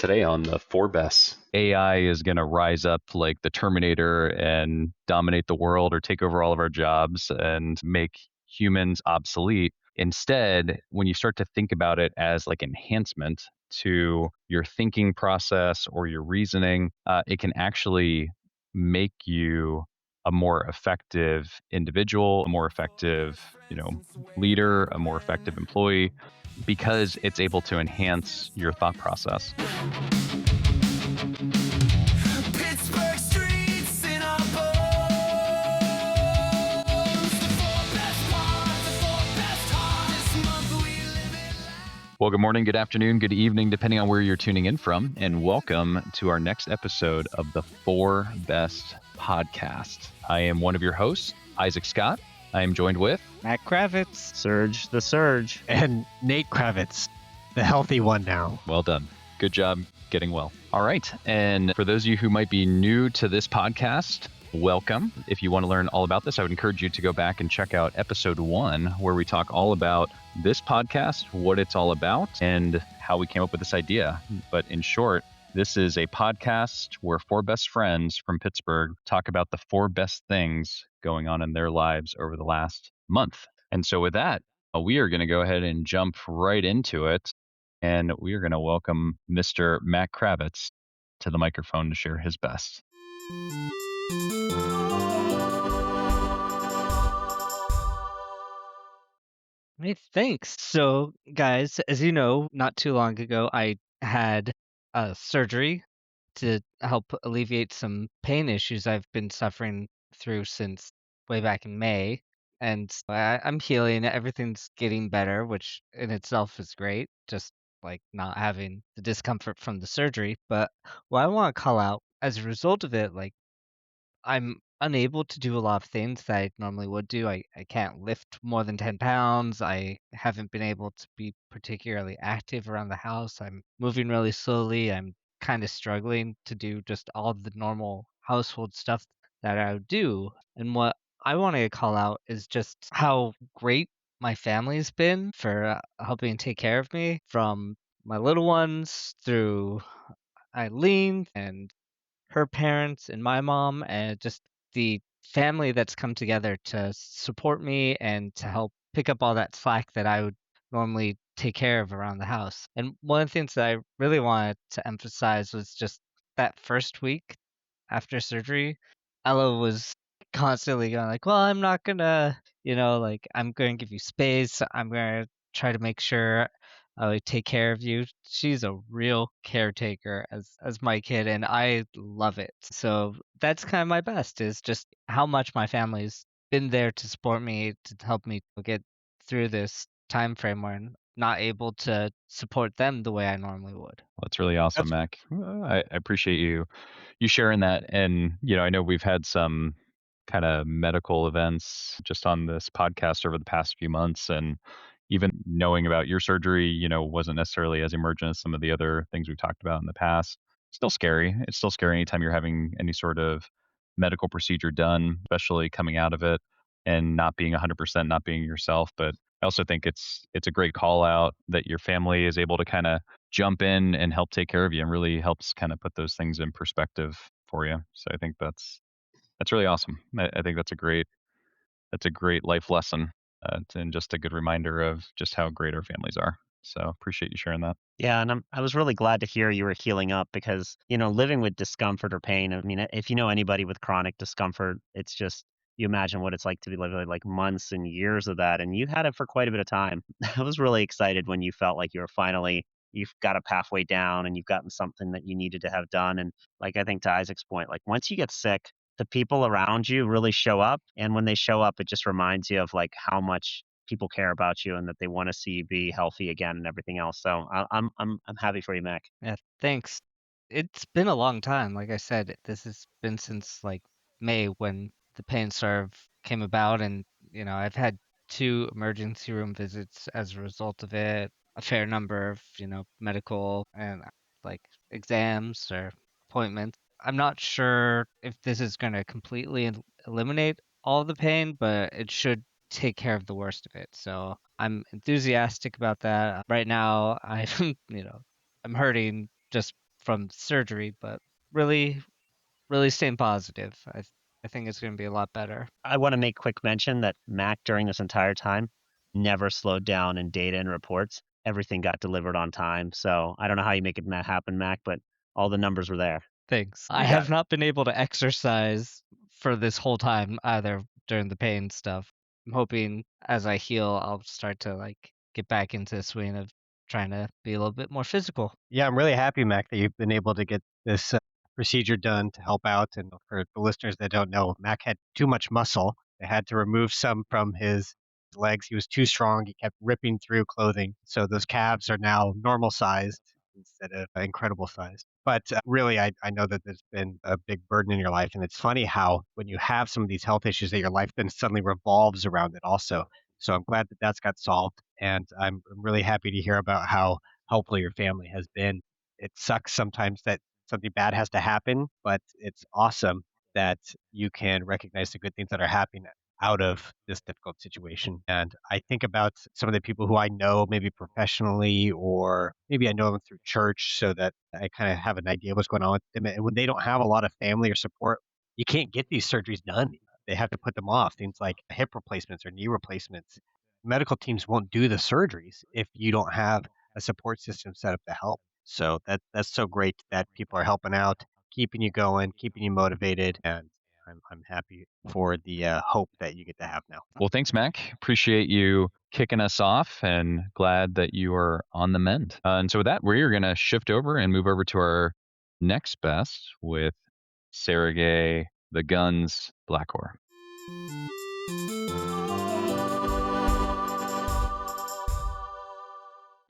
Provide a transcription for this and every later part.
today on the four best. AI is going to rise up like the Terminator and dominate the world or take over all of our jobs and make humans obsolete. Instead, when you start to think about it as like enhancement to your thinking process or your reasoning, it can actually make you a more effective individual, a more effective, leader, a more effective employee, because it's able to enhance your thought process. Pittsburgh streets in our bones. The four best parts, the four best hearts. This month we live it loud. Well, good morning, good afternoon, good evening, depending on where you're tuning in from, and welcome to our next episode of the Four Best Podcast. I am one of your hosts, Isaac Scott. I am joined with Matt Kravitz, Serge, the Serge. and Nate Kravitz, the healthy one now. Well done. Good job getting well. All right. And for those of you who might be new to this podcast, welcome. If you want to learn all about this, I would encourage you to go back and check out episode 1, where we talk all about this podcast, what it's all about, and how we came up with this idea. But in short, this is a podcast where four best friends from Pittsburgh talk about the four best things going on in their lives over the last month. And so with that, we are going to go ahead and jump right into it. And we are going to welcome Mr. Matt Kravitz to the microphone to share his best. Hey, thanks. So, guys, as you know, not too long ago, I had surgery to help alleviate some pain issues I've been suffering through since way back in May. And I'm healing. Everything's getting better, which in itself is great. Just like not having the discomfort from the surgery. But what I want to call out as a result of it, like I'm unable to do a lot of things that I normally would do. I can't lift more than 10 pounds. I haven't been able to be particularly active around the house. I'm moving really slowly. I'm kind of struggling to do just all the normal household stuff that I would do. And what I want to call out is just how great my family's been for helping take care of me, from my little ones through Eileen and her parents and my mom, and just the family that's come together to support me and to help pick up all that slack that I would normally take care of around the house. And one of the things that I really wanted to emphasize was just that first week after surgery, Ella was constantly going like, well, I'm not gonna, like I'm going to give you space. I'm going to try to make sure I take care of you. She's a real caretaker as my kid, and I love it. So that's kind of my best, is just how much my family's been there to support me, to help me get through this time frame where I'm not able to support them the way I normally would. That's really awesome, Mac. I appreciate you sharing that. And, I know we've had some kind of medical events just on this podcast over the past few months. And even knowing about your surgery, wasn't necessarily as emergent as some of the other things we've talked about in the past. Still scary. It's still scary anytime you're having any sort of medical procedure done, especially coming out of it and not being 100%, not being yourself. But I also think it's a great call out that your family is able to kind of jump in and help take care of you, and really helps kind of put those things in perspective for you. So I think that's really awesome. I think that's a great life lesson, and just a good reminder of just how great our families are. So appreciate you sharing that. Yeah, and I was really glad to hear you were healing up, because, living with discomfort or pain, I mean, if you know anybody with chronic discomfort, it's just, you imagine what it's like to be living like months and years of that. And you had it for quite a bit of time. I was really excited when you felt like you've got a pathway down and you've gotten something that you needed to have done. And like, I think to Isaac's point, like once you get sick, the people around you really show up. And when they show up, it just reminds you of like how much people care about you and that they want to see you be healthy again and everything else. So I'm happy for you, Mac. Yeah, thanks. It's been a long time. Like I said, this has been since like May when the pain sort of came about, and I've had 2 emergency room visits as a result of it, a fair number of medical and like exams or appointments. I'm not sure if this is going to completely eliminate all the pain, but it should take care of the worst of it. So I'm enthusiastic about that. Right now, I'm I'm hurting just from surgery, but really, really staying positive. I think it's going to be a lot better. I want to make quick mention that Mac during this entire time never slowed down in data and reports. Everything got delivered on time. So I don't know how you make it happen, Mac, but all the numbers were there. Thanks. I Yeah. have not been able to exercise for this whole time either during the pain stuff. I'm hoping as I heal, I'll start to like get back into the swing of trying to be a little bit more physical. Yeah, I'm really happy, Mac, that you've been able to get this procedure done to help out. And for the listeners that don't know, Mac had too much muscle. They had to remove some from his legs. He was too strong. He kept ripping through clothing. So those calves are now normal sized instead of incredible sized. But really, I know that there's been a big burden in your life. And it's funny how when you have some of these health issues, that your life then suddenly revolves around it also. So I'm glad that that's got solved. And I'm really happy to hear about how helpful your family has been. It sucks sometimes that something bad has to happen, but it's awesome that you can recognize the good things that are happening out of this difficult situation. And I think about some of the people who I know, maybe professionally, or maybe I know them through church, so that I kind of have an idea what's going on with them. And when they don't have a lot of family or support, you can't get these surgeries done. They have to put them off. Things like hip replacements or knee replacements. Medical teams won't do the surgeries if you don't have a support system set up to help. So that's so great that people are helping out, keeping you going, keeping you motivated, and I'm happy for the hope that you get to have now. Well, thanks, Mac. Appreciate you kicking us off and glad that you are on the mend. And so with that, we're going to shift over and move over to our next best with Sergey the Guns Blackhor.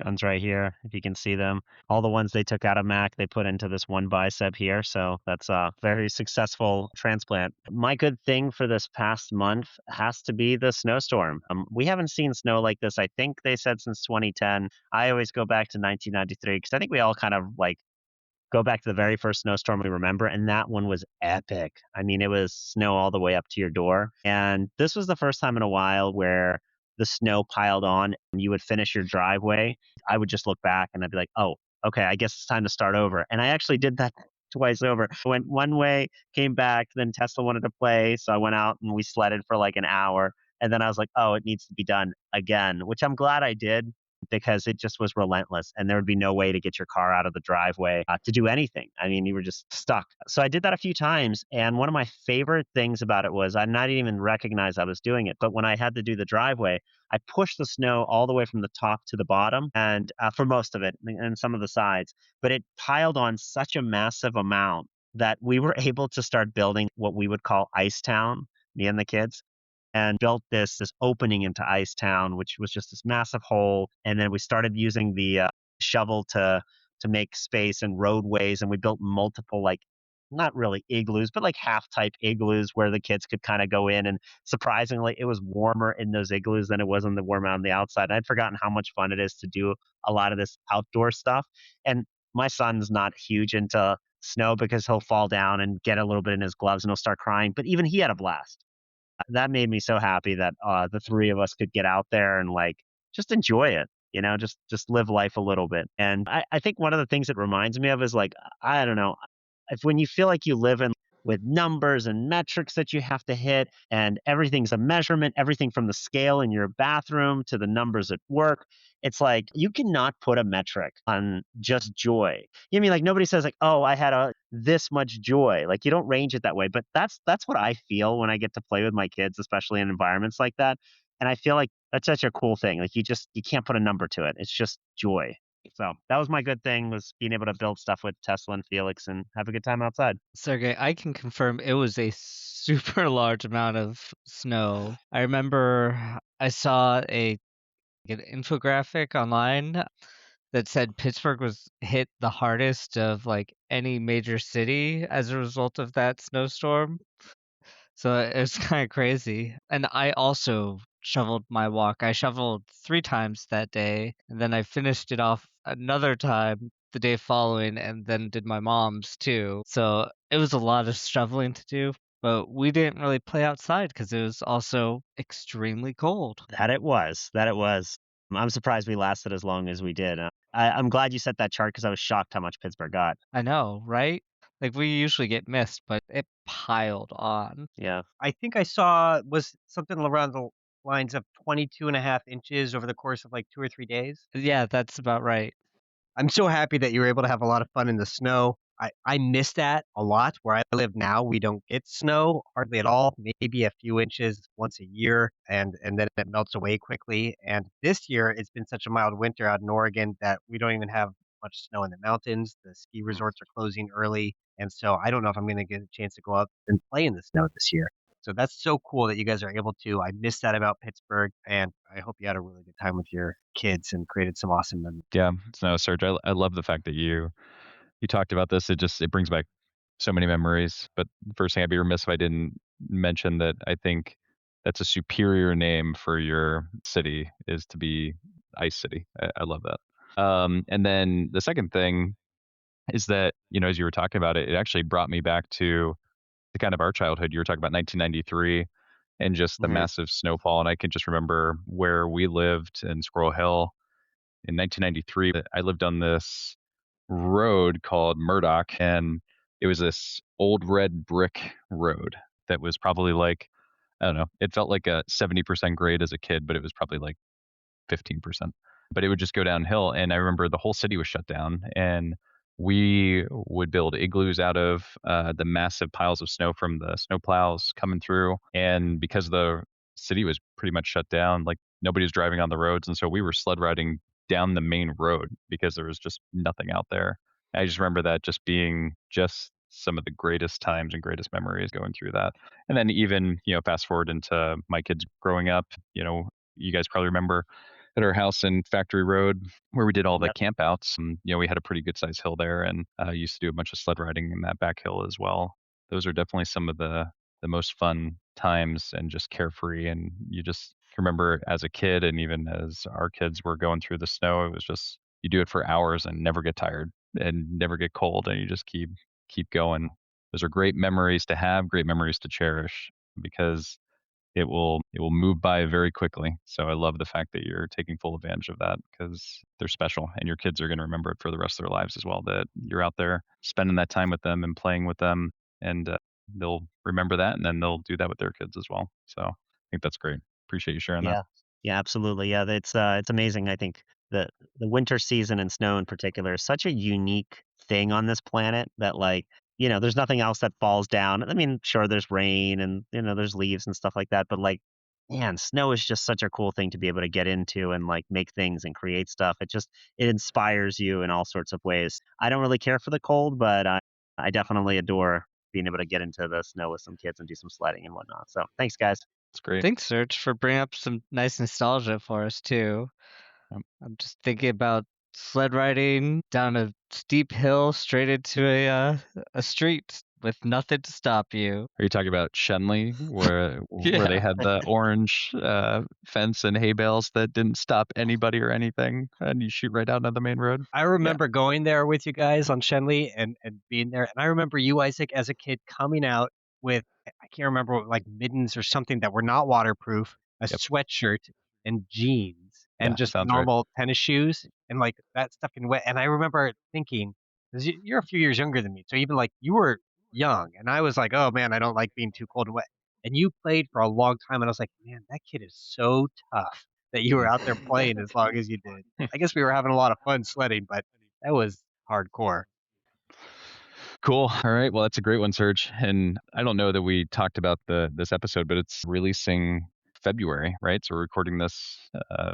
Guns right here, if you can see them. All the ones they took out of Mac, they put into this one bicep here. So that's a very successful transplant. My good thing for this past month has to be the snowstorm. We haven't seen snow like this, I think they said, since 2010. I always go back to 1993 because I think we all kind of like go back to the very first snowstorm we remember, and that one was epic. I mean, it was snow all the way up to your door. And this was the first time in a while where the snow piled on and you would finish your driveway. I would just look back and I'd be like, oh, okay, I guess it's time to start over. And I actually did that twice over. Went one way, came back, then Tesla wanted to play. So I went out and we sledded for like an hour. And then I was like, oh, it needs to be done again, which I'm glad I did because it just was relentless and there would be no way to get your car out of the driveway to do anything. I mean, you were just stuck. So I did that a few times. And one of my favorite things about it was I not even recognize I was doing it. But when I had to do the driveway, I pushed the snow all the way from the top to the bottom and for most of it and some of the sides. But it piled on such a massive amount that we were able to start building what we would call Ice Town, me and the kids, and built this opening into Ice Town, which was just this massive hole. And then we started using the shovel to make space and roadways, and we built multiple like not really igloos, but like half type igloos where the kids could kind of go in. And surprisingly, it was warmer in those igloos than it was in the warm out on the outside. And I'd forgotten how much fun it is to do a lot of this outdoor stuff. And my son's not huge into snow because he'll fall down and get a little bit in his gloves and he'll start crying. But even he had a blast. That made me so happy that the three of us could get out there and like just enjoy it, just live life a little bit. And I think one of the things it reminds me of is like, I don't know, if when you feel like you live in with numbers and metrics that you have to hit and everything's a measurement, everything from the scale in your bathroom to the numbers at work, it's like you cannot put a metric on just joy. You know what I mean, like nobody says like, oh, I had this much joy. Like you don't range it that way. But that's what I feel when I get to play with my kids, especially in environments like that. And I feel like that's such a cool thing. Like you can't put a number to it. It's just joy. So that was my good thing, was being able to build stuff with Tesla and Felix and have a good time outside. Sergey, I can confirm it was a super large amount of snow. I remember I saw an infographic online that said Pittsburgh was hit the hardest of like any major city as a result of that snowstorm. So it was kind of crazy. And I also shoveled my walk. I shoveled 3 times that day, and then I finished it off another time the day following, and then did my mom's too. So it was a lot of shoveling to do, but we didn't really play outside because it was also extremely cold. That it was. I'm surprised we lasted as long as we did. I'm glad you set that chart because I was shocked how much Pittsburgh got. I know, right? Like we usually get missed, but it piled on. Yeah. I think I saw was something around the lines of 22.5 inches over the course of like 2 or 3 days. Yeah, that's about right. I'm so happy that you were able to have a lot of fun in the snow. I miss that a lot. Where I live now, we don't get snow hardly at all, maybe a few inches once a year, and then it melts away quickly. And this year, it's been such a mild winter out in Oregon that we don't even have much snow in the mountains. The ski Mm. resorts are closing early, and so I don't know if I'm going to get a chance to go out and play in the snow this year. So that's so cool that you guys are able to. I miss that about Pittsburgh, and I hope you had a really good time with your kids and created some awesome memories. Yeah, no, Serge, I love the fact that you talked about this. It brings back so many memories. But the first thing, I'd be remiss if I didn't mention that I think that's a superior name for your city, is to be Ice City. I love that. And then the second thing is that, as you were talking about it, it actually brought me back to the kind of our childhood. You were talking about 1993 and just the Mhm. massive snowfall. And I can just remember where we lived in Squirrel Hill in 1993. I lived on this road called Murdoch, and it was this old red brick road that was probably like, I don't know, it felt like a 70% grade as a kid, but it was probably like 15%. But it would just go downhill. And I remember the whole city was shut down, and we would build igloos out of the massive piles of snow from the snow plows coming through. And because the city was pretty much shut down, like nobody was driving on the roads. And so we were sled riding down the main road because there was just nothing out there. I just remember that just being just some of the greatest times and greatest memories going through that. And then even, fast forward into my kids growing up, you guys probably remember at our house in Factory Road where we did all the Yep. campouts. And, we had a pretty good sized hill there, and used to do a bunch of sled riding in that back hill as well. Those are definitely some of the most fun times and just carefree. And you just remember as a kid, and even as our kids were going through the snow, it was just, you do it for hours and never get tired and never get cold, and you just keep going. Those are great memories to have, great memories to cherish, because it will move by very quickly. So I love the fact that you're taking full advantage of that, because they're special, and your kids are going to remember it for the rest of their lives as well, that you're out there spending that time with them and playing with them, and they'll remember that, and then they'll do that with their kids as well. So I think that's great. Appreciate you sharing that. Yeah. Yeah, absolutely. Yeah, it's amazing. I think the winter season and snow in particular is such a unique thing on this planet that there's nothing else that falls down. I mean, sure there's rain and there's leaves and stuff like that, but man, snow is just such a cool thing to be able to get into and make things and create stuff. It inspires you in all sorts of ways. I don't really care for the cold, but I definitely adore being able to get into the snow with some kids and do some sledding and whatnot. So thanks, guys. It's great. Thanks, Serge, for bringing up some nice nostalgia for us too. Yep. I'm just thinking about sled riding down a steep hill straight into a street with nothing to stop you. Are you talking about Shenley, where they Yeah. had the orange fence and hay bales that didn't stop anybody or anything, and you shoot right out on the main road? I remember going there with you guys on Shenley and being there. And I remember you, Isaac, as a kid coming out with, I can't remember, like mittens or something that were not waterproof, a Yep. sweatshirt and jeans Yeah, and just sounds right. normal tennis shoes and like that stuff in wet. And I remember thinking, 'cause you're a few years younger than me. So even like you were young and I was like, oh man, I don't like being too cold and wet. And you played for a long time. And I was like, man, that kid is so tough that you were out there playing as long as you did. I guess we were having a lot of fun sledding, but that was hardcore. Cool. All right. Well, that's a great one, Serge. And I don't know that we talked about this episode, but it's releasing February, right? So we're recording this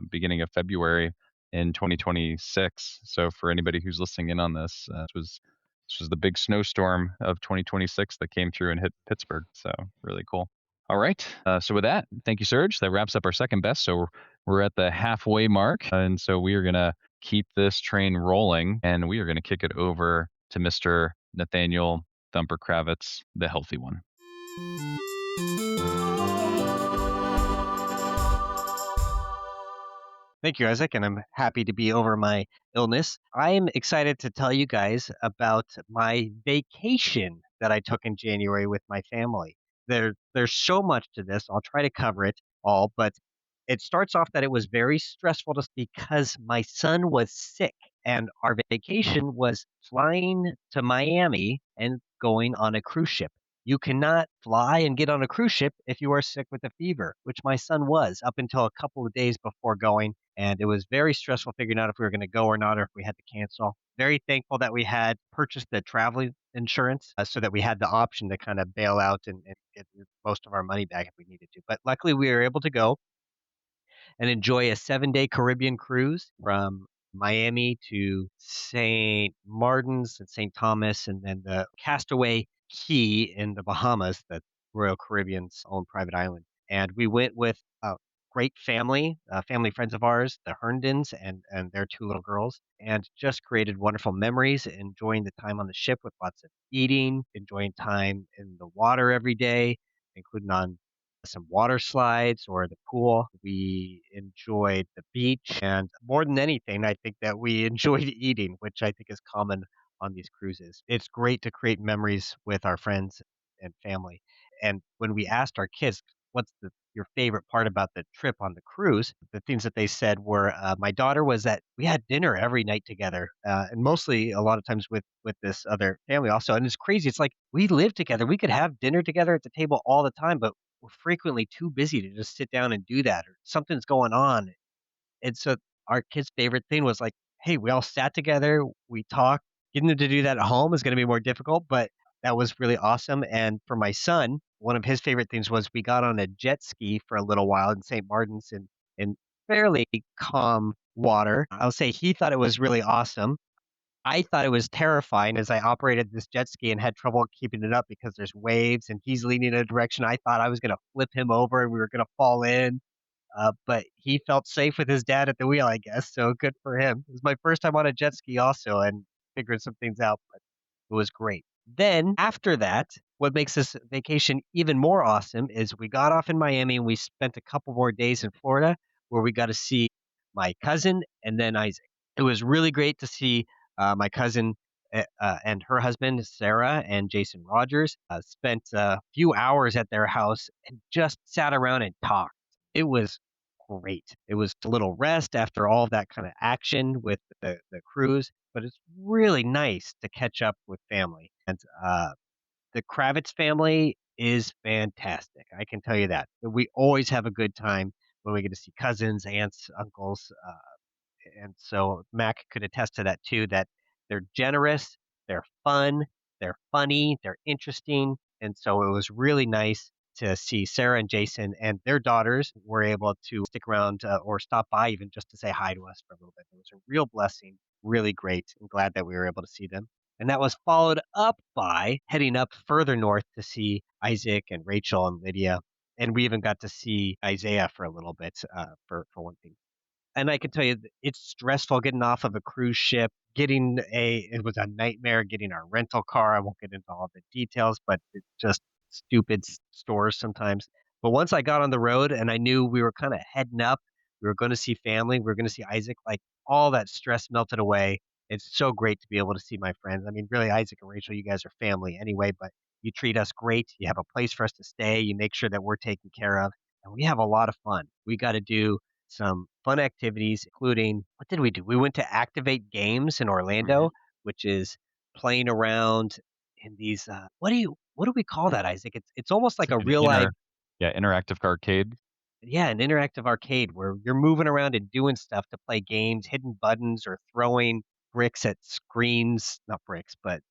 beginning of February in 2026. So for anybody who's listening in on this, this was the big snowstorm of 2026 that came through and hit Pittsburgh. So really cool. All right. So with that, thank you, Serge. That wraps up our second best. So we're at the halfway mark, and so we are gonna keep this train rolling, and we are gonna kick it over to Mr. Nathaniel Thumper Kravitz, the healthy one. Thank you, Isaac, and I'm happy to be over my illness. I'm excited to tell you guys about my vacation that I took in January with my family. There's so much to this. I'll try to cover it all, but it starts off that it was very stressful just because my son was sick. And our vacation was flying to Miami and going on a cruise ship. You cannot fly and get on a cruise ship if you are sick with a fever, which my son was up until a couple of days before going. And it was very stressful figuring out if we were going to go or not, or if we had to cancel. Very thankful that we had purchased the travel insurance so that we had the option to kind of bail out and get most of our money back if we needed to. But luckily, we were able to go and enjoy a 7-day Caribbean cruise from Miami to St. Martin's and St. Thomas, and then the Castaway Key in the Bahamas, the Royal Caribbean's own private island. And we went with a great family, family friends of ours, the Herndons and their two little girls, and just created wonderful memories, enjoying the time on the ship with lots of eating, enjoying time in the water every day, including on some water slides or the pool. We enjoyed the beach, and more than anything, I think that we enjoyed eating, which I think is common on these cruises. It's great to create memories with our friends and family. And when we asked our kids, what's your favorite part about the trip on the cruise? The things that they said were, my daughter was that we had dinner every night together, and mostly a lot of times with this other family also. And it's crazy. It's like we live together. We could have dinner together at the table all the time, but we're frequently too busy to just sit down and do that, or something's going on. And so our kid's favorite thing was like, hey, we all sat together, we talked. Getting them to do that at home is going to be more difficult, but that was really awesome. And for my son, one of his favorite things was we got on a jet ski for a little while in St. Martin's in fairly calm water. I'll say he thought it was really awesome. I thought it was terrifying as I operated this jet ski and had trouble keeping it up because there's waves and he's leaning in a direction. I thought I was going to flip him over and we were going to fall in. But he felt safe with his dad at the wheel, I guess. So good for him. It was my first time on a jet ski also and figured some things out, but it was great. Then after that, what makes this vacation even more awesome is we got off in Miami and we spent a couple more days in Florida where we got to see my cousin and then Isaac. It was really great to see my cousin and her husband, Sarah and Jason Rogers, spent a few hours at their house and just sat around and talked. It was great. It was a little rest after all of that kind of action with the cruise, but it's really nice to catch up with family. And the Kravitz family is fantastic. I can tell you that. We always have a good time when we get to see cousins, aunts, uncles, and so Mac could attest to that too, that they're generous, they're fun, they're funny, they're interesting. And so it was really nice to see Sarah and Jason and their daughters were able to stick around or stop by even just to say hi to us for a little bit. It was a real blessing, really great. I'm glad that we were able to see them. And that was followed up by heading up further north to see Isaac and Rachel and Lydia. And we even got to see Isaiah for a little bit for one thing. And I can tell you, it's stressful getting off of a cruise ship. It was a nightmare getting our rental car. I won't get into all the details, but it's just stupid stores sometimes. But once I got on the road and I knew we were kind of heading up, we were going to see family, we were going to see Isaac, like all that stress melted away. It's so great to be able to see my friends. I mean, really, Isaac and Rachel, you guys are family anyway, but you treat us great. You have a place for us to stay. You make sure that we're taken care of. And we have a lot of fun. We got to do some fun activities, including what did we do? We went to Activate Games in Orlando, which is playing around in these. What do we call that, Isaac? It's almost like a An real life, interactive arcade. yeah, an interactive arcade where you're moving around and doing stuff to play games, hitting buttons or throwing bricks at screens, not bricks, but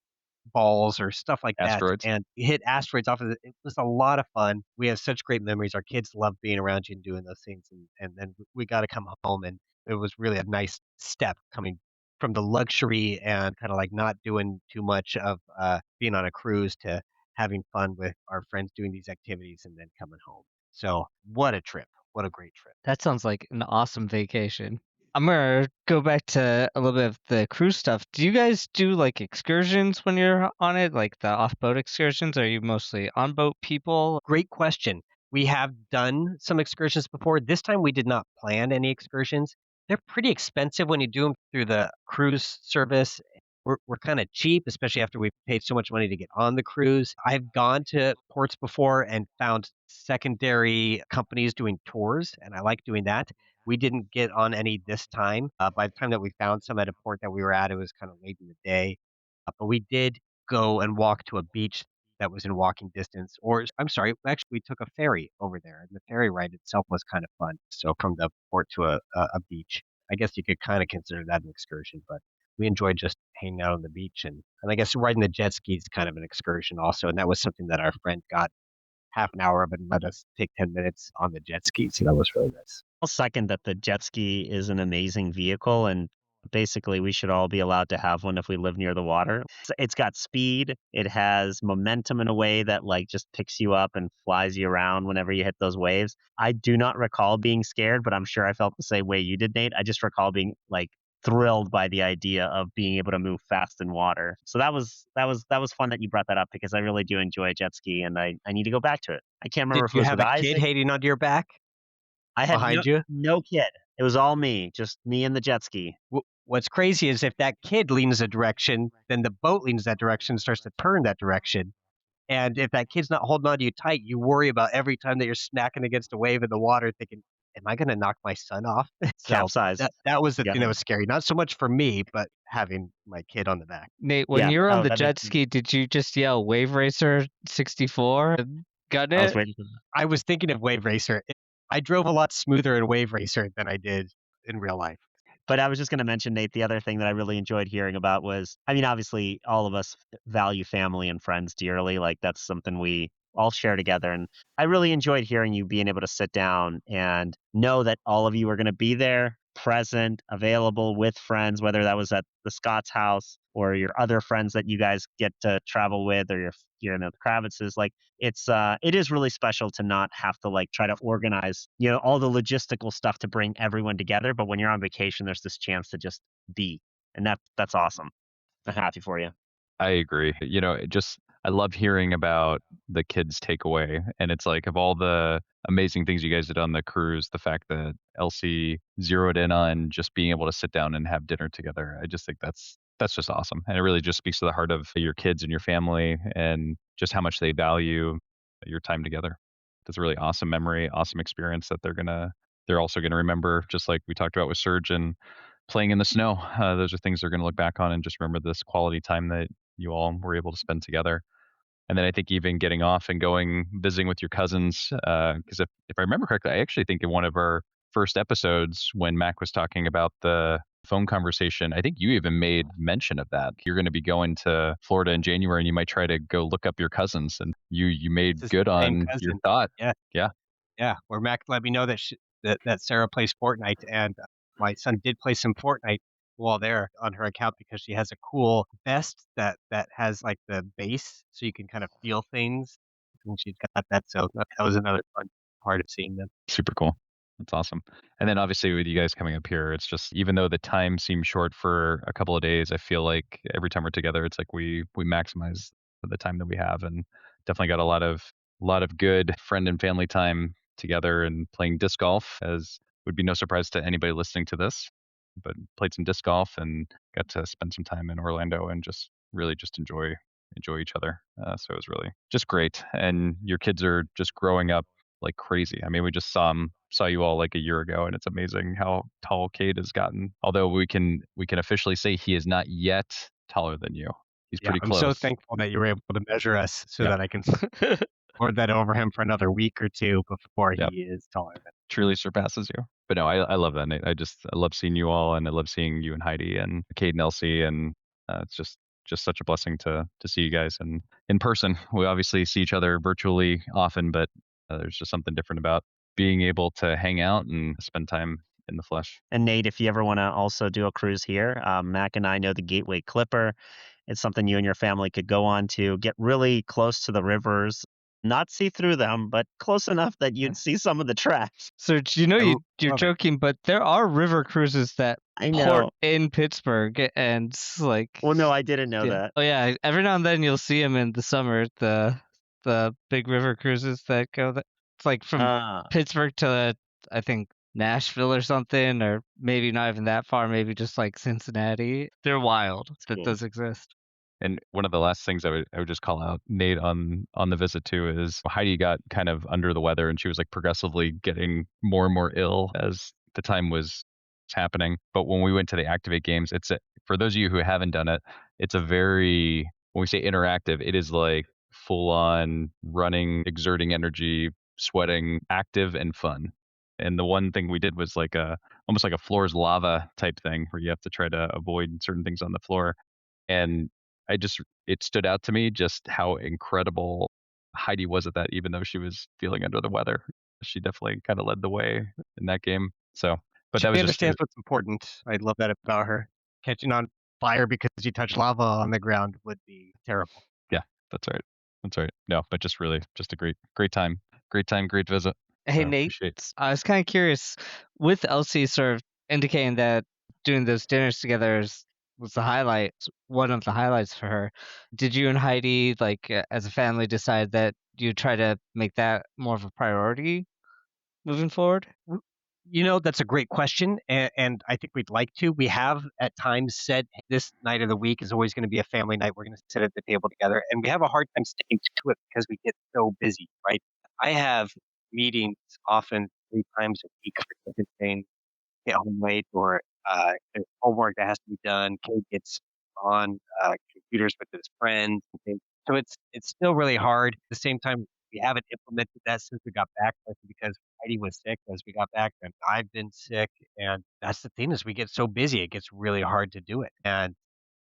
balls or stuff like that, Asteroids. and you hit asteroids off of it. It was a lot of fun. We have such great memories. Our kids love being around you and doing those things, and then we got to come home, and it was really a nice step coming from the luxury and kind of like not doing too much of being on a cruise to having fun with our friends doing these activities and then coming home. So what a trip! What a great trip! That sounds like an awesome vacation. I'm gonna go back to a little bit of the cruise stuff. Do you guys do like excursions when you're on it, like the off-boat excursions? Are you mostly on-boat people? Great question. We have done some excursions before. This time we did not plan any excursions. They're pretty expensive when you do them through the cruise service. We're kind of cheap, especially after we paid so much money to get on the cruise. I've gone to ports before and found secondary companies doing tours, and I like doing that. We didn't get on any this time. By the time that we found some at a port that we were at, it was kind of late in the day. But we did go and walk to a beach that was in walking distance. Or, I'm sorry, actually, we took a ferry over there, and the ferry ride itself was kind of fun. So, from the port to a beach, I guess you could kind of consider that an excursion, but we enjoyed just hanging out on the beach. And I guess riding the jet ski is kind of an excursion also. And that was something that our friend got half an hour of it and let us take 10 minutes on the jet ski. So that was really nice. I'll second that the jet ski is an amazing vehicle, and basically we should all be allowed to have one if we live near the water. It's got speed, it has momentum in a way that like just picks you up and flies you around whenever you hit those waves. I do not recall being scared, but I'm sure I felt the same way you did, Nate. I just recall being like thrilled by the idea of being able to move fast in water. So that was fun that you brought that up because I really do enjoy jet ski and I need to go back to it. I can't remember Did if it you was have with a kid Isaac. hanging onto your back I had behind you? no kid. It was all me, just me and the jet ski. What's crazy is if that kid leans a direction, then the boat leans that direction, starts to turn that direction. And if that kid's not holding on to you tight, you worry about every time that you're smacking against a wave in the water, thinking, "Am I going to knock my son off?" So Capsize. that was the thing Yeah. that was scary. Not so much for me, but having my kid on the back. Nate, when Yeah. you were on Oh, the that jet is- ski, did you just yell Wave Racer 64 and gun I was it? waiting for that. I was thinking of Wave Racer. I drove a lot smoother in Wave Racer than I did in real life. But I was just going to mention, Nate, the other thing that I really enjoyed hearing about was, I mean, obviously, all of us value family and friends dearly. Like, that's something we all share together. And I really enjoyed hearing you being able to sit down and know that all of you are going to be there, present, available with friends, whether that was at the Scott's house or your other friends that you guys get to travel with or the Kravitzes. Like, it is really special to not have to like try to organize, all the logistical stuff to bring everyone together. But when you're on vacation, there's this chance to just be, and that's awesome. I'm happy for you. I agree. I love hearing about the kids' takeaway. And it's like, of all the amazing things you guys did on the cruise, the fact that Elsie zeroed in on just being able to sit down and have dinner together. I just think that's just awesome. And it really just speaks to the heart of your kids and your family and just how much they value your time together. That's a really awesome memory, awesome experience that they're also going to remember, just like we talked about with Serge and playing in the snow. Those are things they're going to look back on and just remember this quality time that you all were able to spend together. And then I think even getting off and going visiting with your cousins, because if I remember correctly, I actually think in one of our first episodes when Mac was talking about the phone conversation, I think you even made mention of that. You're going to be going to Florida in January and you might try to go look up your cousins, and you made It's his good same on your cousin. thought. Yeah, where Mac let me know that Sarah plays Fortnite, and my son did play some Fortnite while there on her account because she has a cool vest that has like the base, so you can kind of feel things. And she's got that, so that was another fun part of seeing them. Super cool. That's awesome. And then obviously with you guys coming up here, it's just, even though the time seems short for a couple of days, I feel like every time we're together, it's like we maximize the time that we have, and definitely got a lot of good friend and family time together and playing disc golf, as would be no surprise to anybody listening to this. But played some disc golf and got to spend some time in Orlando and just really just enjoy each other. So it was really just great. And your kids are just growing up like crazy. I mean, we just saw you all like a year ago, and it's amazing how tall Cade has gotten. Although we can officially say he is not yet taller than you. He's Yeah, pretty I'm close. so thankful that you were able to measure us so Yeah. that I can lord that over him for another week or two before Yep. he is taller than. Truly surpasses you. But no, I love that, Nate. I love seeing you all, and I love seeing you and Heidi and Cade and Elsie, and it's just such a blessing to see you guys in person. We obviously see each other virtually often, but there's just something different about being able to hang out and spend time in the flesh. And Nate, if you ever want to also do a cruise here, Mac and I know the Gateway Clipper. It's something you and your family could go on to, get really close to the rivers, not see through them, but close enough that you'd see some of the tracks. Serge, I you're love it. joking, but there are river cruises that I port know. in Pittsburgh, and like, Well, no, I didn't know yeah. that. Oh yeah, every now and then you'll see them in the summer. The big river cruises that go. It's like from Ah, Pittsburgh to I think Nashville or something, or maybe not even that far. Maybe just like Cincinnati. They're wild. That cool. does exist. And one of the last things I would just call out, Nate, on the visit too, is Heidi got kind of under the weather, and she was like progressively getting more and more ill as the time was happening. But when we went to the Activate games, for those of you who haven't done it, it's a very, when we say interactive, it is like full on running, exerting energy, sweating, active and fun. And the one thing we did was like almost like a floor's lava type thing where you have to try to avoid certain things on the floor. And it stood out to me just how incredible Heidi was at that, even though she was feeling under the weather. She definitely kind of led the way in that game. So, but She that was just, understands what's important. I love that about her. Catching on fire because you touch lava on the ground would be terrible. yeah, that's right. That's right. No, but just really, just a great time. Great time, great visit. Hey, So, Nate, appreciate I was kind of curious with Elsie sort of indicating that doing those dinners together was the highlight, one of the highlights for her. Did you and Heidi, like as a family, decide that you try to make that more of a priority moving forward? That's a great question, and I think we'd like to. We have at times said this night of the week is always going to be a family night. We're going to sit at the table together, and we have a hard time sticking to it because we get so busy, right? I have meetings often 3 times a week for different things, get home late, or there's homework that has to be done. Kid gets on computers with his friends and things. So it's still really hard. At the same time, we haven't implemented that since we got back, mostly because Heidi was sick as we got back, and I've been sick. And that's the thing is we get so busy, it gets really hard to do it. And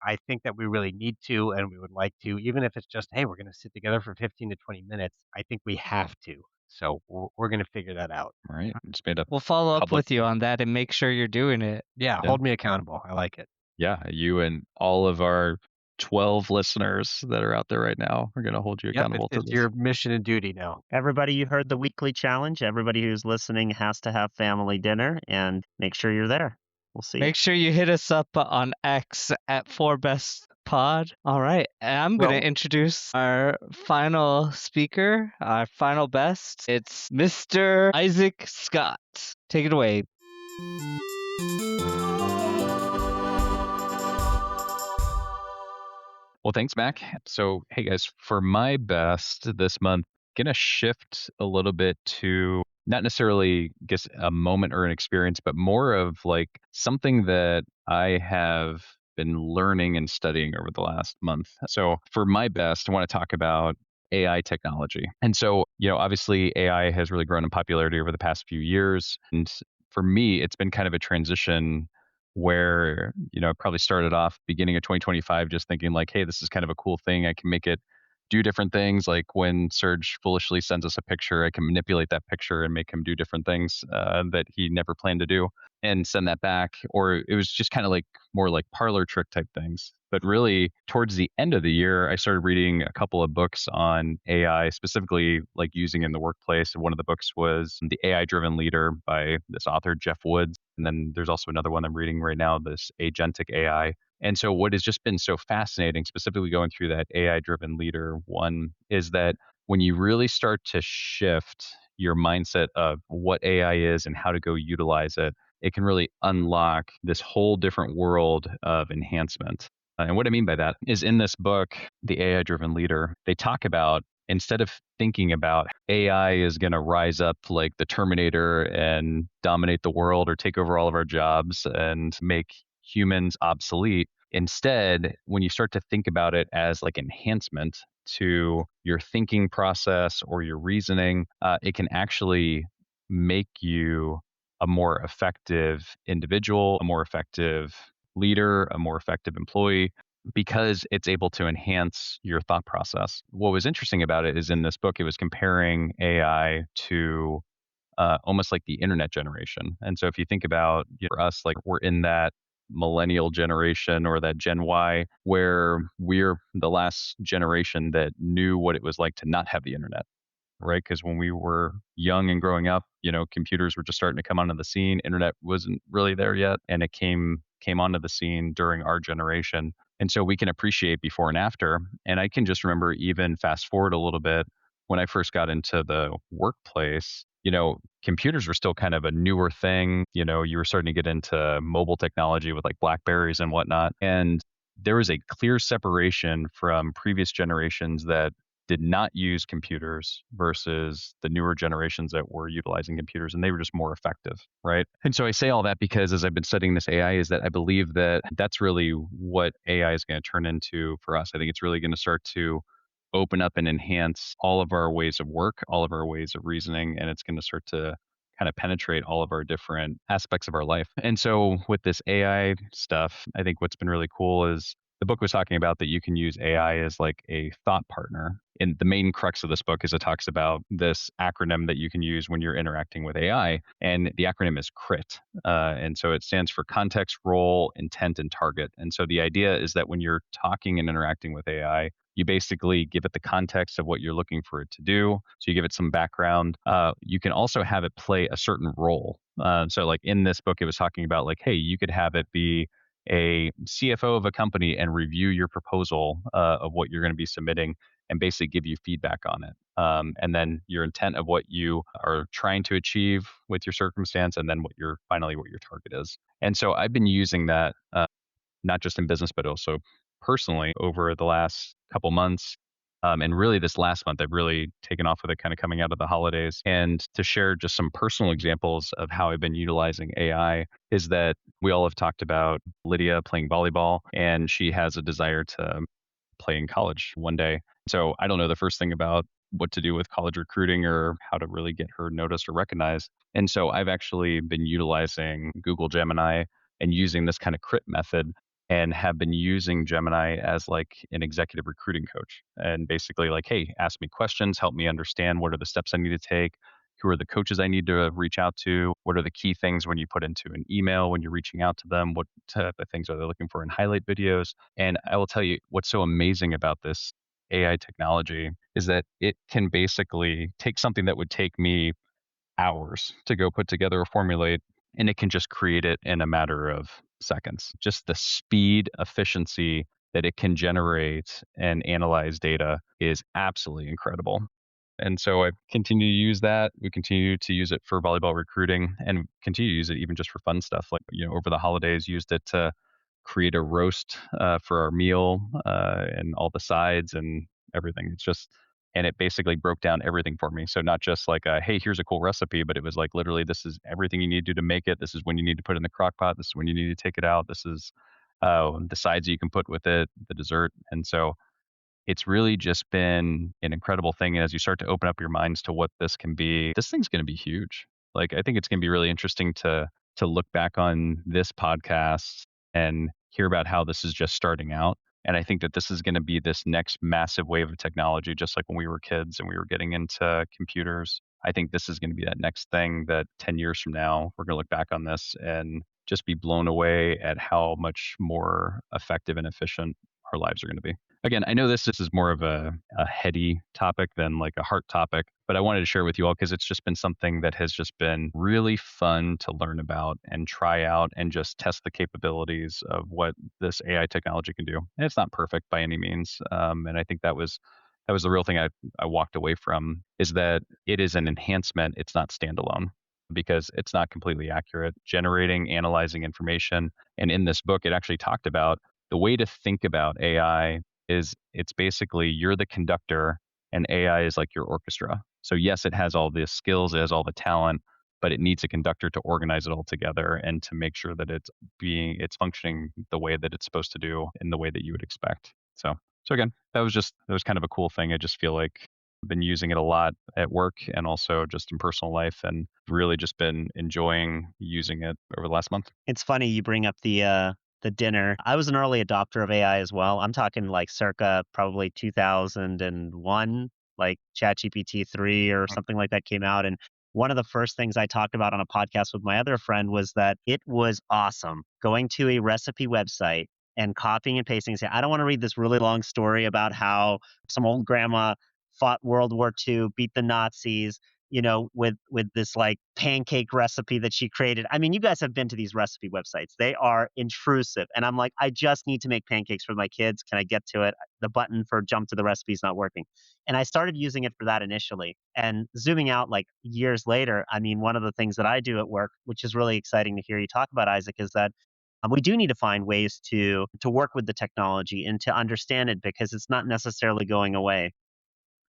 I think that we really need to, and we would like to, even if it's just, hey, we're going to sit together for 15 to 20 minutes. I think we have to. So we're going to figure that out. right. Just made a We'll follow up public. with you on that and make sure you're doing it. Yeah, Yeah. hold me accountable. I like it. Yeah, you and all of our 12 listeners that are out there right now are going to hold you Yep, accountable to it's this. your mission and duty now. Everybody, you heard the weekly challenge. Everybody who's listening has to have family dinner, and make sure you're there. We'll see. Make sure you hit us up on X at 4bestpod. All right, and I'm going Well- to introduce our final speaker, our final best. It's Mr. Isaac Scott. Take it away. Well, thanks, Mac. So, hey guys, for my best this month, gonna shift a little bit to not necessarily guess a moment or an experience, but more of like something that I have been learning and studying over the last month. So, for my best, I want to talk about AI technology. And so, obviously AI has really grown in popularity over the past few years. And for me, it's been kind of a transition where it probably started off beginning of 2025 just thinking like, hey, this is kind of a cool thing, I can make it do different things. Like when Serge foolishly sends us a picture, I can manipulate that picture and make him do different things that he never planned to do and send that back. Or it was just kind of like more like parlor trick type things. But really towards the end of the year, I started reading a couple of books on AI, specifically like using in the workplace. One of the books was The AI Driven Leader by this author, Jeff Woods. And then there's also another one I'm reading right now, this Agentic AI. And so what has just been so fascinating, specifically going through that AI driven leader one, is that when you really start to shift your mindset of what AI is and how to go utilize it, it can really unlock this whole different world of enhancement. And what I mean by that is in this book, The AI Driven Leader, they talk about instead of thinking about AI is going to rise up like the Terminator and dominate the world or take over all of our jobs and make humans obsolete. Instead, when you start to think about it as like enhancement to your thinking process or your reasoning, it can actually make you a more effective individual, a more effective leader, a more effective employee, because it's able to enhance your thought process. What was interesting about it is in this book, it was comparing AI to almost like the internet generation. And so if you think about for us, like we're in that millennial generation or that Gen Y, where we're the last generation that knew what it was like to not have the internet, right? Because when we were young and growing up, computers were just starting to come onto the scene. Internet wasn't really there yet, and it came onto the scene during our generation. And so we can appreciate before and after. And I can just remember even fast forward a little bit when I first got into the workplace, computers were still kind of a newer thing. You were starting to get into mobile technology with like Blackberries and whatnot. And there was a clear separation from previous generations that did not use computers versus the newer generations that were utilizing computers, and they were just more effective, right? And so I say all that because as I've been studying this AI, is that I believe that that's really what AI is going to turn into for us. I think it's really going to start to open up and enhance all of our ways of work, all of our ways of reasoning, and it's going to start to kind of penetrate all of our different aspects of our life. And so with this AI stuff, I think what's been really cool is the book was talking about that you can use AI as like a thought partner. And the main crux of this book is it talks about this acronym that you can use when you're interacting with AI. And the acronym is CRIT. And so it stands for context, role, intent, and target. And so the idea is that when you're talking and interacting with AI, you basically give it the context of what you're looking for it to do. So you give it some background. You can also have it play a certain role. So like in this book, it was talking about like, hey, you could have it be a CFO of a company and review your proposal of what you're going to be submitting and basically give you feedback on it. And then your intent of what you are trying to achieve with your circumstance, and then what your target is. And so I've been using that not just in business, but also personally over the last couple months. And really, this last month, I've really taken off with it kind of coming out of the holidays. And to share just some personal examples of how I've been utilizing AI is that we all have talked about Lydia playing volleyball, and she has a desire to play in college one day. So I don't know the first thing about what to do with college recruiting or how to really get her noticed or recognized. And so I've actually been utilizing Google Gemini and using this kind of CRIT method, and have been using Gemini as like an executive recruiting coach. And basically like, hey, ask me questions, help me understand what are the steps I need to take, who are the coaches I need to reach out to, what are the key things when you put into an email when you're reaching out to them, what type of things are they looking for in highlight videos. And I will tell you what's so amazing about this AI technology is that it can basically take something that would take me hours to go put together or formulate, and it can just create it in a matter of seconds. Just the speed, efficiency that it can generate and analyze data is absolutely incredible. And so I continue to use that. We continue to use it for volleyball recruiting, and continue to use it even just for fun stuff. Like, over the holidays, used it to create a roast for our meal and all the sides and everything. And it basically broke down everything for me. So not just like, hey, here's a cool recipe, but it was like literally, this is everything you need to do to make it. This is when you need to put it in the crock pot. This is when you need to take it out. This is the sides you can put with it, the dessert. And so it's really just been an incredible thing. And as you start to open up your minds to what this can be, this thing's going to be huge. Like, I think it's going to be really interesting to look back on this podcast and hear about how this is just starting out. And I think that this is going to be this next massive wave of technology, just like when we were kids and we were getting into computers. I think this is going to be that next thing that 10 years from now, we're going to look back on this and just be blown away at how much more effective and efficient our lives are going to be. Again, I know this is more of a heady topic than like a heart topic, but I wanted to share with you all because it's just been something that has just been really fun to learn about and try out and just test the capabilities of what this AI technology can do. And it's not perfect by any means. And I think that was the real thing I walked away from, is that it is an enhancement. It's not standalone, because it's not completely accurate, generating, analyzing information. And in this book, it actually talked about the way to think about AI is it's basically you're the conductor and AI is like your orchestra. So yes, it has all the skills, it has all the talent, but it needs a conductor to organize it all together and to make sure that it's functioning the way that it's supposed to do in the way that you would expect. So again, that was kind of a cool thing. I just feel like I've been using it a lot at work and also just in personal life, and really just been enjoying using it over the last month. It's funny you bring up the dinner. I was an early adopter of AI as well. I'm talking like circa probably 2001, like ChatGPT 3 or something like that came out. And one of the first things I talked about on a podcast with my other friend was that it was awesome going to a recipe website and copying and pasting and say, I don't want to read this really long story about how some old grandma fought World War II, beat the Nazis, with this like pancake recipe that she created. I mean, you guys have been to these recipe websites. They are intrusive. And I'm like, I just need to make pancakes for my kids. Can I get to it? The button for jump to the recipe is not working. And I started using it for that initially. And zooming out like years later, I mean, one of the things that I do at work, which is really exciting to hear you talk about, Isaac, is that we do need to find ways to work with the technology and to understand it, because it's not necessarily going away.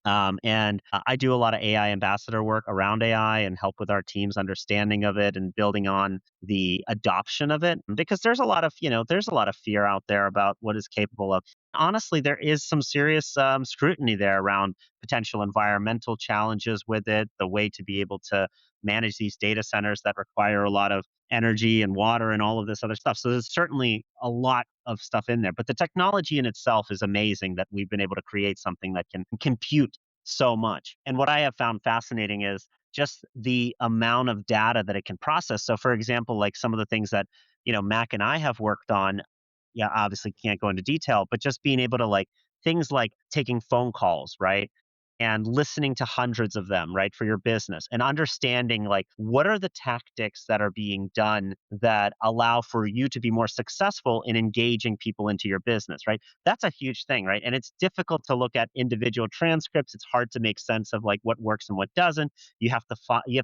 And I do a lot of AI ambassador work around AI and help with our team's understanding of it and building on the adoption of it, because there's a lot of there's a lot of fear out there about what it's capable of. Honestly, there is some serious scrutiny there around potential environmental challenges with it, the way to be able to manage these data centers that require a lot of energy and water and all of this other stuff. So there's certainly a lot of stuff in there. But the technology in itself is amazing that we've been able to create something that can compute so much. And what I have found fascinating is just the amount of data that it can process. So for example, like some of the things that, Mac and I have worked on, yeah, obviously can't go into detail, but just being able to like things like taking phone calls, right? And listening to hundreds of them, right, for your business and understanding like what are the tactics that are being done that allow for you to be more successful in engaging people into your business, right? That's a huge thing, right? And it's difficult to look at individual transcripts. It's hard to make sense of like what works and what doesn't. You have to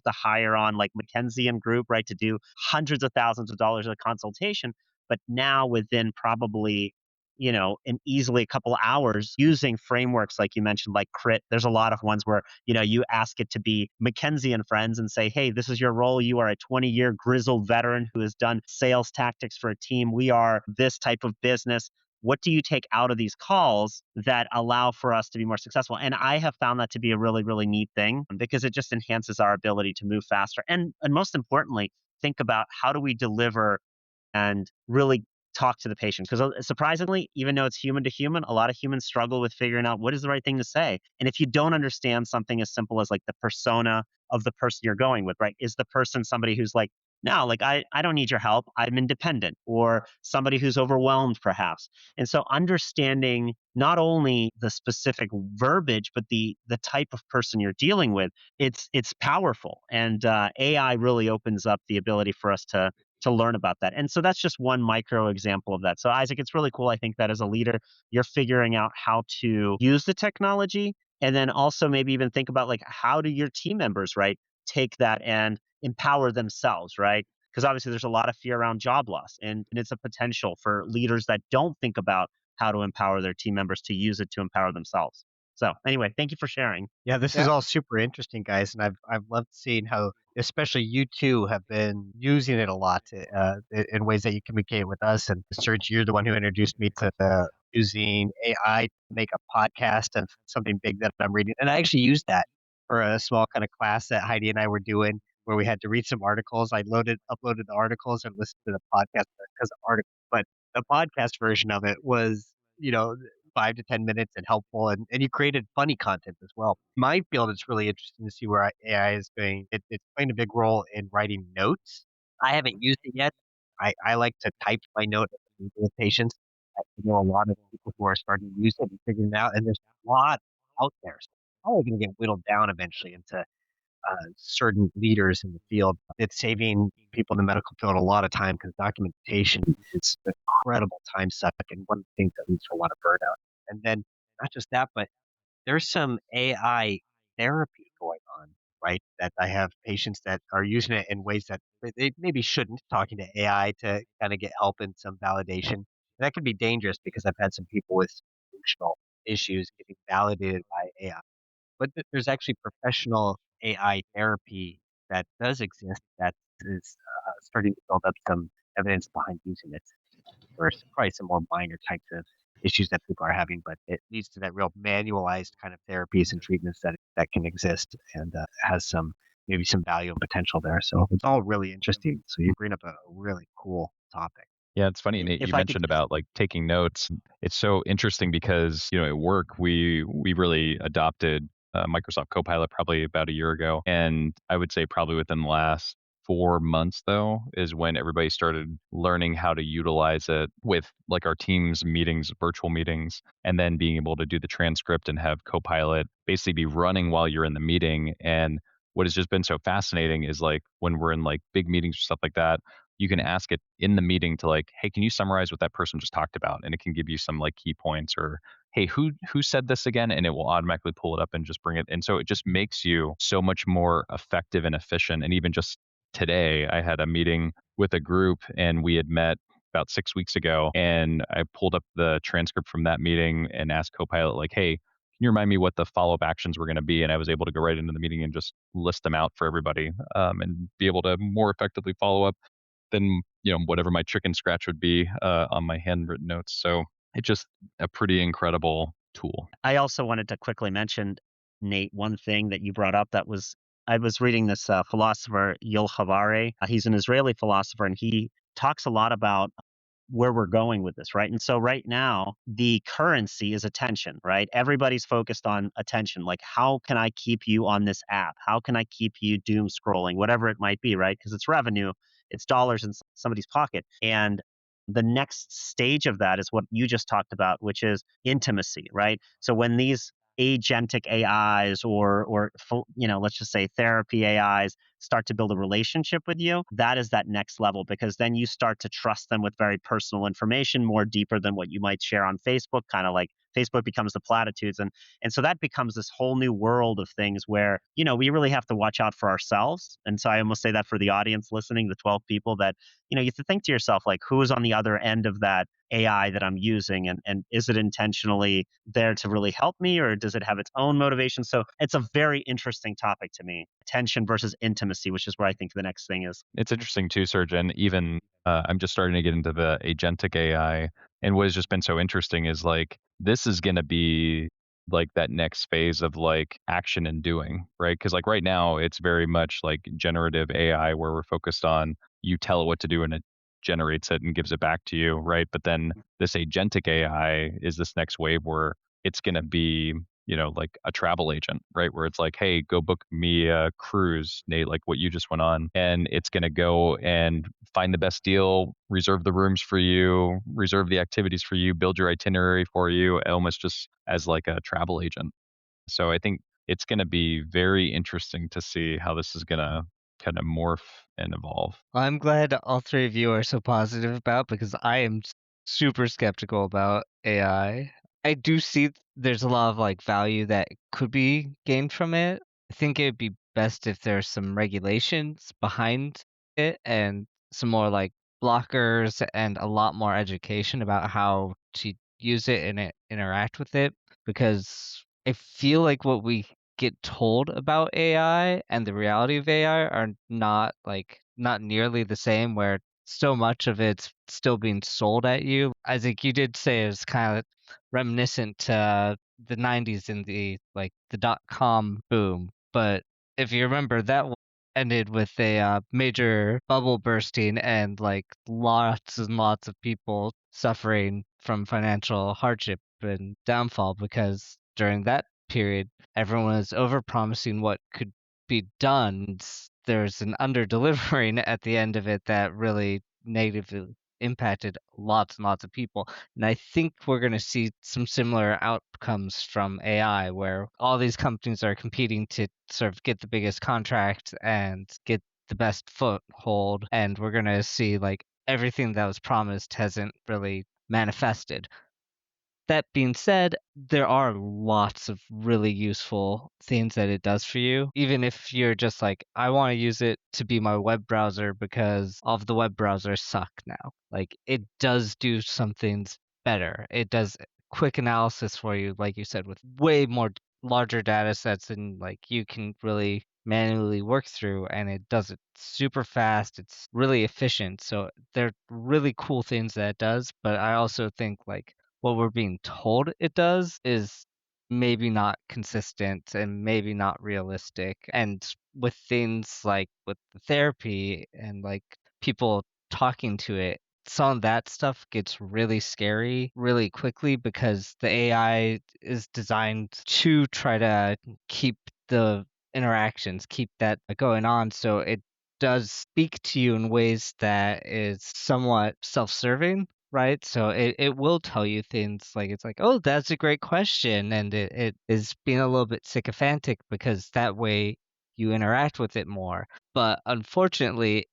hire on like McKinsey and Group, right, to do hundreds of thousands of dollars of consultation. But now within probably in easily a couple hours using frameworks like you mentioned, like Crit. There's a lot of ones where, you ask it to be McKinsey and Friends and say, hey, this is your role. You are a 20-year grizzled veteran who has done sales tactics for a team. We are this type of business. What do you take out of these calls that allow for us to be more successful? And I have found that to be a really, really neat thing because it just enhances our ability to move faster. And most importantly, think about how do we deliver and really talk to the patient, because surprisingly, even though it's human to human, a lot of humans struggle with figuring out what is the right thing to say. And if you don't understand something as simple as like the persona of the person you're going with, right, is the person somebody who's like, no, like I don't need your help, I'm independent, or somebody who's overwhelmed perhaps. And so understanding not only the specific verbiage but the type of person you're dealing with, it's powerful. And AI really opens up the ability for us to learn about that. And so that's just one micro example of that. So Isaac, it's really cool. I think that as a leader, you're figuring out how to use the technology, and then also maybe even think about like how do your team members, right, take that and empower themselves, right? Because obviously there's a lot of fear around job loss, and it's a potential for leaders that don't think about how to empower their team members to use it to empower themselves. So anyway, thank you for sharing. Yeah, this is Yeah. all super interesting, guys, and I've loved seeing how, especially you two, have been using it a lot in ways that you communicate with us. And Serge, you're the one who introduced me to using AI to make a podcast of something big that I'm reading, and I actually used that for a small kind of class that Heidi and I were doing, where we had to read some articles. I uploaded the articles and listened to the podcast because of articles, but the podcast version of it was, you know, 5 to 10 minutes and helpful, and you created funny content as well. My field, it's really interesting to see where AI is going. It's playing a big role in writing notes. I haven't used it yet. I like to type my note with patients. I know a lot of people who are starting to use it and figuring it out, and there's a lot out there. So it's probably going to get whittled down eventually into certain leaders in the field. It's saving people in the medical field a lot of time because documentation is an incredible time suck and one of the things that leads to a lot of burnout. And then not just that, but there's some AI therapy going on, right? That I have patients that are using it in ways that they maybe shouldn't, talking to AI to kind of get help and some validation. And that can be dangerous because I've had some people with functional issues getting validated by AI. But there's actually professional AI therapy that does exist that is starting to build up some evidence behind using it for probably some more minor types of issues that people are having, but it leads to that real manualized kind of therapies and treatments that can exist and has some maybe some value and potential there. So it's all really interesting. So you bring up a really cool topic. Yeah, it's funny, Nate, If you I could mentioned about like taking notes. It's so interesting because, at work we really adopted Microsoft Copilot probably about a year ago. And I would say probably within the last 4 months though is when everybody started learning how to utilize it with like our teams meetings, virtual meetings, and then being able to do the transcript and have Copilot basically be running while you're in the meeting. And what has just been so fascinating is like when we're in like big meetings or stuff like that, you can ask it in the meeting to like, hey, can you summarize what that person just talked about? And it can give you some like key points, or hey, who said this again? And it will automatically pull it up and just bring it. And so it just makes you so much more effective and efficient. And even just today, I had a meeting with a group and we had met about 6 weeks ago, and I pulled up the transcript from that meeting and asked Copilot like, hey, you remind me what the follow-up actions were going to be? And I was able to go right into the meeting and just list them out for everybody, and be able to more effectively follow up than whatever my chicken scratch would be on my handwritten notes. So it's just a pretty incredible tool. I also wanted to quickly mention, Nate, one thing that you brought up that was I was reading this philosopher Yul Havare. He's an Israeli philosopher, and he talks a lot about where we're going with this, right? And so right now, the currency is attention, right? Everybody's focused on attention. Like, how can I keep you on this app? How can I keep you doom scrolling, whatever it might be, right? Because it's revenue, it's dollars in somebody's pocket. And the next stage of that is what you just talked about, which is intimacy, right? So when these agentic AIs or let's just say therapy AIs start to build a relationship with you, that is that next level, because then you start to trust them with very personal information more deeper than what you might share on Facebook, kind of like Facebook becomes the platitudes. And so that becomes this whole new world of things where, we really have to watch out for ourselves. And so I almost say that for the audience listening, the 12 people, that, you have to think to yourself, like, who is on the other end of that AI that I'm using, and is it intentionally there to really help me, or does it have its own motivation? So it's a very interesting topic to me, attention versus intimacy, which is where I think the next thing is. It's interesting too, Serge, and even I'm just starting to get into the agentic AI, and what has just been so interesting is like this is going to be like that next phase of like action and doing, right? Because like right now it's very much like generative AI where we're focused on you tell it what to do and it generates it and gives it back to you, right? But then this agentic AI is this next wave where it's going to be like a travel agent, right? Where it's like, hey, go book me a cruise, Nate, like what you just went on. And it's going to go and find the best deal, reserve the rooms for you, reserve the activities for you, build your itinerary for you, almost just as like a travel agent. So I think it's going to be very interesting to see how this is going to kind of morph and evolve. Well, I'm glad all three of you are so positive about, because I am super skeptical about AI. I do see there's a lot of like value that could be gained from it. I think it'd be best if there's some regulations behind it and some more like blockers and a lot more education about how to use it and interact with it, because I feel like what we get told about AI and the reality of AI are not nearly the same, where so much of it's still being sold at you. Isaac, you did say it's kind of reminiscent to the 90s and the dot-com boom, but if you remember, that one ended with a major bubble bursting and like lots and lots of people suffering from financial hardship and downfall, because during that period everyone was overpromising what could be done. There's an under delivering at the end of it that really negatively impacted lots and lots of people. And I think we're going to see some similar outcomes from AI, where all these companies are competing to sort of get the biggest contract and get the best foothold. And we're going to see like everything that was promised hasn't really manifested. That being said, there are lots of really useful things that it does for you. Even if you're just like, I want to use it to be my web browser because all of the web browsers suck now. Like, it does do some things better. It does quick analysis for you, like you said, with way more larger data sets than like you can really manually work through, and it does it super fast. It's really efficient. So they're really cool things that it does, but I also think like what we're being told it does is maybe not consistent and maybe not realistic. And with things like with the therapy and like people talking to it, some of that stuff gets really scary really quickly, because the AI is designed to try to keep the interactions, keep that going on. So it does speak to you in ways that is somewhat self-serving, right? So it will tell you things like, it's like, oh, that's a great question. And it is being a little bit sycophantic, because that way you interact with it more. But unfortunately,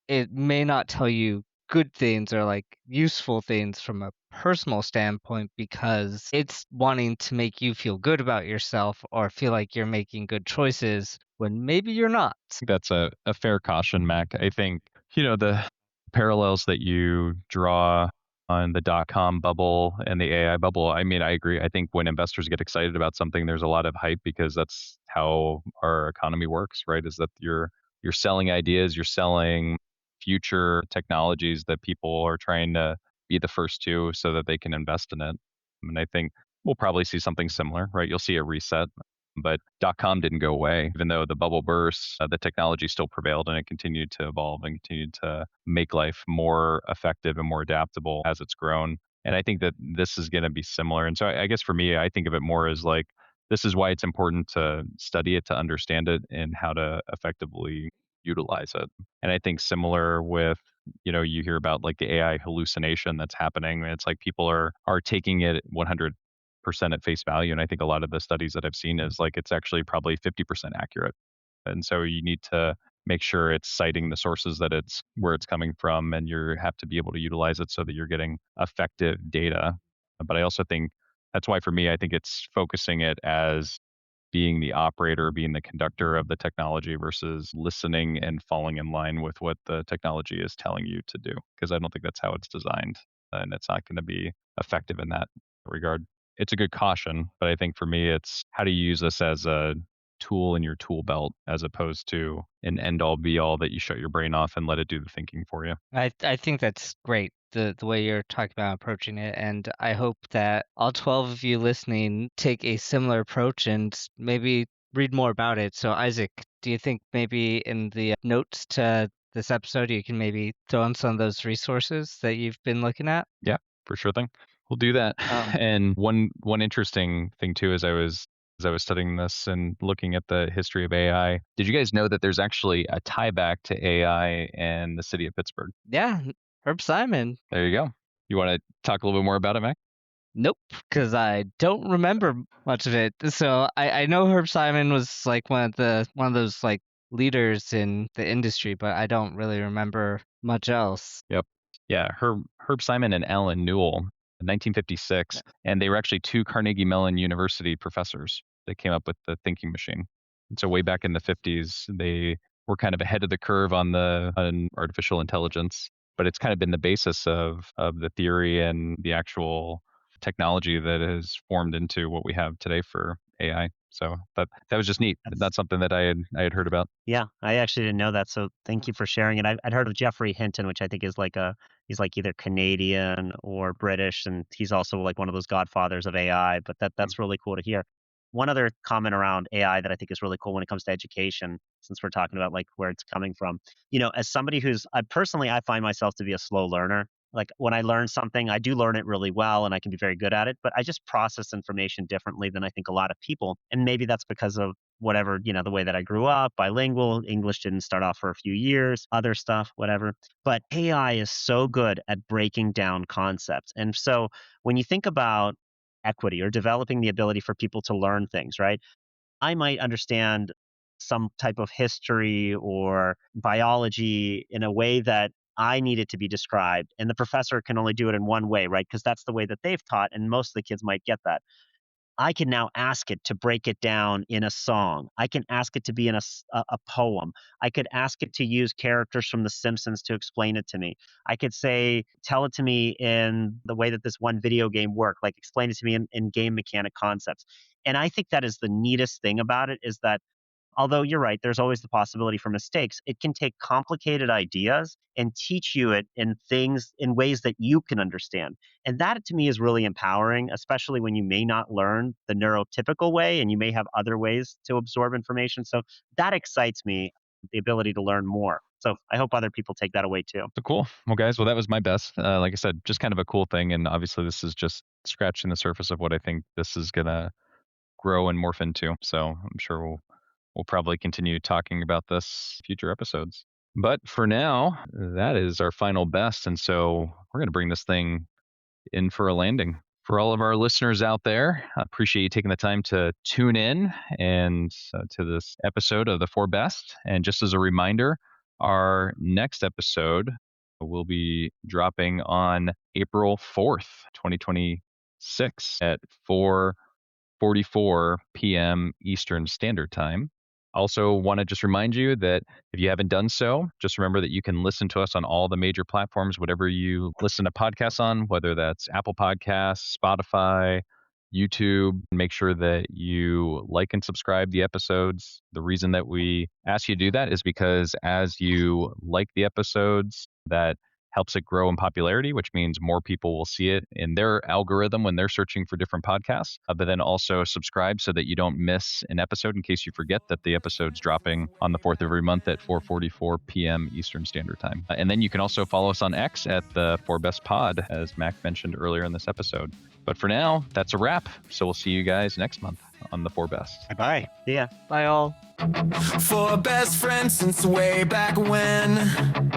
it may not tell you good things or like useful things from a personal standpoint, because it's wanting to make you feel good about yourself or feel like you're making good choices when maybe you're not. That's a fair caution, Mac. I think, the parallels that you draw on the dot-com bubble and the AI bubble. I mean, I agree. I think when investors get excited about something, there's a lot of hype because that's how our economy works, right? Is that you're selling ideas, you're selling future technologies that people are trying to be the first to so that they can invest in it. And I think we'll probably see something similar, right? You'll see a reset, but .com didn't go away. Even though the bubble burst, the technology still prevailed and it continued to evolve and continued to make life more effective and more adaptable as it's grown. And I think that this is going to be similar. And so I guess for me, I think of it more as like, this is why it's important to study it, to understand it, and how to effectively utilize it. And I think similar with, you hear about like the AI hallucination that's happening. It's like people are taking it 100% at face value. And I think a lot of the studies that I've seen is like it's actually probably 50% accurate. And so you need to make sure it's citing the sources that it's where it's coming from, and you have to be able to utilize it so that you're getting effective data. But I also think that's why for me, I think it's focusing it as being the operator, being the conductor of the technology versus listening and falling in line with what the technology is telling you to do. Because I don't think that's how it's designed, and it's not going to be effective in that regard. It's a good caution, but I think for me, it's how do you use this as a tool in your tool belt as opposed to an end all be all that you shut your brain off and let it do the thinking for you. I think that's great, the way you're talking about approaching it, and I hope that all 12 of you listening take a similar approach and maybe read more about it. So Isaac, do you think maybe in the notes to this episode you can maybe throw in some of those resources that you've been looking at? Yeah, for sure thing. We'll do that. And one interesting thing too is as I was studying this and looking at the history of AI, did you guys know that there's actually a tie back to AI and the city of Pittsburgh? Yeah, Herb Simon. There you go. You want to talk a little bit more about it, Mac? Nope, because I don't remember much of it. So I know Herb Simon was like one of those like leaders in the industry, but I don't really remember much else. Yep. Yeah, Herb Simon and Alan Newell in 1956, and they were actually two Carnegie Mellon University professors that came up with the thinking machine. And so way back in the 50s, they were kind of ahead of the curve on artificial intelligence, but it's kind of been the basis of the theory and the actual technology that has formed into what we have today for AI. So that was just neat. That's something that I had heard about. Yeah, I actually didn't know that, so thank you for sharing it. I'd heard of Geoffrey Hinton, which I think is he's like either Canadian or British, and he's also like one of those godfathers of AI. But that's really cool to hear. One other comment around AI that I think is really cool when it comes to education, since we're talking about like where it's coming from. As somebody I find myself to be a slow learner. Like when I learn something, I do learn it really well and I can be very good at it, but I just process information differently than I think a lot of people. And maybe that's because of whatever, the way that I grew up, bilingual, English didn't start off for a few years, other stuff, whatever. But AI is so good at breaking down concepts. And so when you think about equity or developing the ability for people to learn things, right? I might understand some type of history or biology in a way that I need it to be described. And the professor can only do it in one way, right? Because that's the way that they've taught. And most of the kids might get that. I can now ask it to break it down in a song. I can ask it to be in a poem. I could ask it to use characters from The Simpsons to explain it to me. I could say, tell it to me in the way that this one video game worked, like explain it to me in game mechanic concepts. And I think that is the neatest thing about it is that although you're right, there's always the possibility for mistakes. It can take complicated ideas and teach you it in ways that you can understand. And that to me is really empowering, especially when you may not learn the neurotypical way and you may have other ways to absorb information. So that excites me, the ability to learn more. So I hope other people take that away too. So cool. Well, guys, that was my best. Like I said, just kind of a cool thing. And obviously, this is just scratching the surface of what I think this is going to grow and morph into. So I'm sure we'll probably continue talking about this future episodes. But for now, that is our final best. And so we're going to bring this thing in for a landing. For all of our listeners out there, I appreciate you taking the time to tune in and to this episode of the Four Best. And just as a reminder, our next episode will be dropping on April 4th, 2026 at 4:44 p.m. Eastern Standard Time. Also want to just remind you that if you haven't done so, just remember that you can listen to us on all the major platforms, whatever you listen to podcasts on, whether that's Apple Podcasts, Spotify, YouTube. Make sure that you like and subscribe the episodes. The reason that we ask you to do that is because as you like the episodes, that helps it grow in popularity, which means more people will see it in their algorithm when they're searching for different podcasts. But then also subscribe so that you don't miss an episode in case you forget that the episode's dropping on the 4th of every month at 4:44 p.m. Eastern Standard Time. And then you can also follow us on X at the 4Best Pod, as Mac mentioned earlier in this episode. But for now, that's a wrap. So we'll see you guys next month on the 4Best. Bye-bye. Yeah. Bye all. For best friends since way back when.